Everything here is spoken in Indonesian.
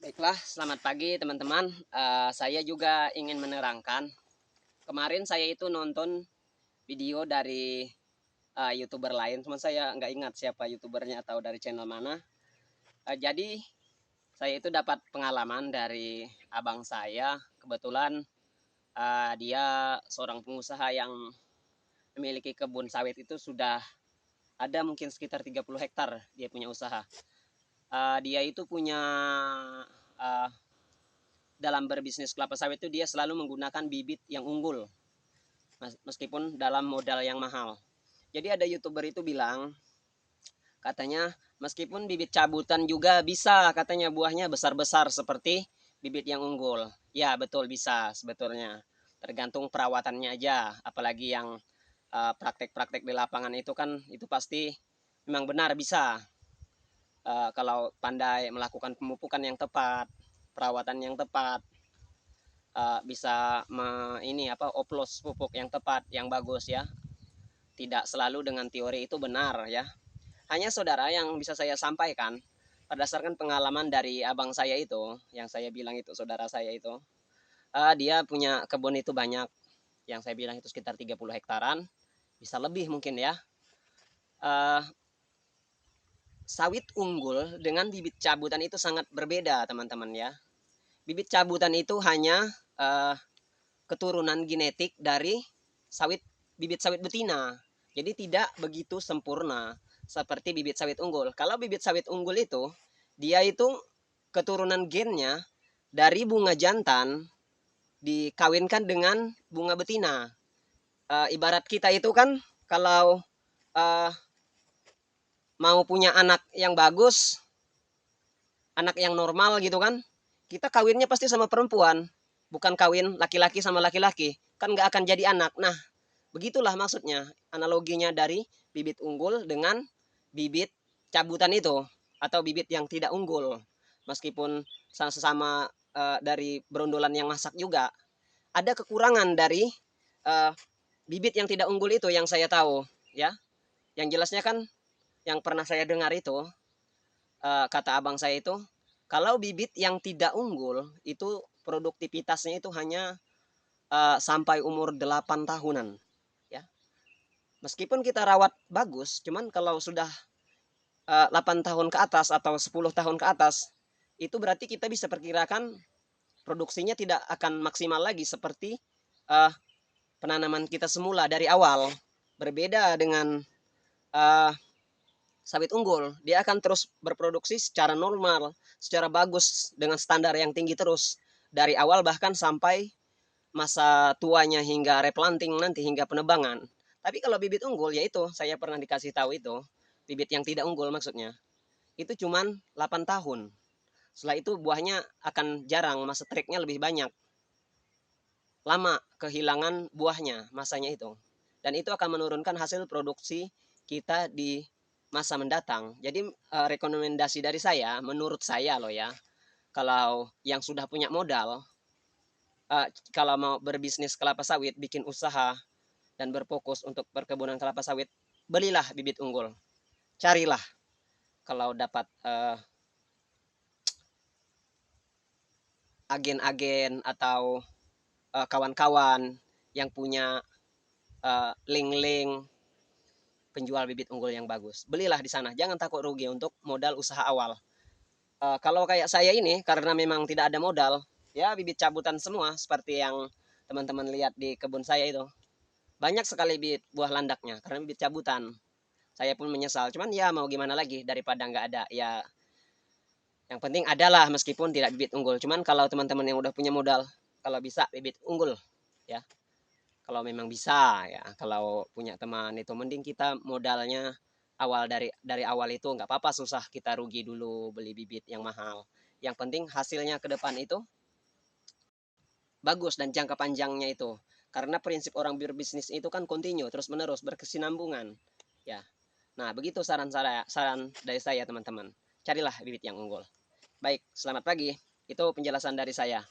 Baiklah, selamat pagi teman-teman. Saya juga ingin menerangkan. Kemarin saya itu nonton video dari YouTuber lain, cuman saya nggak ingat siapa YouTubernya atau dari channel mana. Jadi saya itu dapat pengalaman dari abang saya. Kebetulan dia seorang pengusaha yang memiliki kebun sawit itu sudah ada mungkin sekitar 30 hektar dia punya usaha. Dia itu punya uh, dalam berbisnis kelapa sawit itu dia selalu menggunakan bibit yang unggul meskipun dalam modal yang mahal. Jadi ada YouTuber itu bilang katanya meskipun bibit cabutan juga bisa katanya buahnya besar-besar seperti bibit yang unggul. Ya betul bisa sebetulnya. Tergantung perawatannya aja. Apalagi yang praktek-praktek di lapangan itu kan itu pasti memang benar bisa. Kalau pandai melakukan pemupukan yang tepat, perawatan yang tepat, bisa ini apa oplos pupuk yang tepat yang bagus ya, tidak selalu dengan teori itu benar ya. Hanya saudara yang bisa saya sampaikan berdasarkan pengalaman dari abang saya itu yang saya bilang itu saudara saya itu, dia punya kebun itu banyak, yang saya bilang itu sekitar 30 hektaran, bisa lebih mungkin ya. uh, Sawit unggul dengan bibit cabutan itu sangat berbeda teman-teman ya. Bibit cabutan itu hanya keturunan genetik dari sawit bibit sawit betina. Jadi tidak begitu sempurna seperti bibit sawit unggul. Kalau bibit sawit unggul itu dia itu keturunan gennya dari bunga jantan dikawinkan dengan bunga betina. Ibarat kita itu kan kalau uh, mau punya anak yang bagus, anak yang normal gitu kan, kita kawinnya pasti sama perempuan, bukan kawin laki-laki sama laki-laki, kan nggak akan jadi anak. Nah, begitulah maksudnya, analoginya dari bibit unggul dengan bibit cabutan itu, atau bibit yang tidak unggul. Meskipun sesama dari berondolan yang masak juga, ada kekurangan dari uh, bibit yang tidak unggul itu yang saya tahu, ya. Yang jelasnya kan yang pernah saya dengar itu, kata abang saya itu, kalau bibit yang tidak unggul itu produktivitasnya itu hanya sampai umur 8 tahunan ya. Meskipun kita rawat bagus, cuman kalau sudah 8 tahun ke atas atau 10 tahun ke atas, itu berarti kita bisa perkirakan produksinya tidak akan maksimal lagi seperti uh, penanaman kita semula dari awal. Berbeda dengan uh, sawit unggul, dia akan terus berproduksi secara normal, secara bagus dengan standar yang tinggi terus dari awal bahkan sampai masa tuanya hingga replanting nanti hingga penebangan. Tapi kalau bibit unggul yaitu saya pernah dikasih tahu itu, bibit yang tidak unggul maksudnya, itu cuman 8 tahun. Setelah itu buahnya akan jarang, masa treknya lebih banyak. Lama kehilangan buahnya masanya itu. Dan itu akan menurunkan hasil produksi kita di masa mendatang. Jadi rekomendasi dari saya, menurut saya loh ya, kalau yang sudah punya modal, kalau mau berbisnis kelapa sawit, bikin usaha dan berfokus untuk perkebunan kelapa sawit, belilah bibit unggul. Carilah kalau dapat agen-agen atau kawan-kawan yang punya link-link penjual bibit unggul yang bagus. Belilah di sana, jangan takut rugi untuk modal usaha awal. Kalau kayak saya ini, karena memang tidak ada modal, ya bibit cabutan semua, seperti yang teman-teman lihat di kebun saya itu. Banyak sekali bibit buah landaknya, karena bibit cabutan. Saya pun menyesal, cuman ya mau gimana lagi, daripada nggak ada, ya yang penting adalah meskipun tidak bibit unggul. Cuman kalau teman-teman yang udah punya modal, kalau bisa bibit unggul, ya. Kalau memang bisa ya, kalau punya teman itu mending kita modalnya awal dari awal itu nggak apa-apa, susah kita rugi dulu beli bibit yang mahal. Yang penting hasilnya ke depan itu bagus dan jangka panjangnya itu. Karena prinsip orang berbisnis itu kan kontinu, terus menerus berkesinambungan. Ya. Nah, begitu saran dari saya teman-teman. Carilah bibit yang unggul. Baik, selamat pagi. Itu penjelasan dari saya.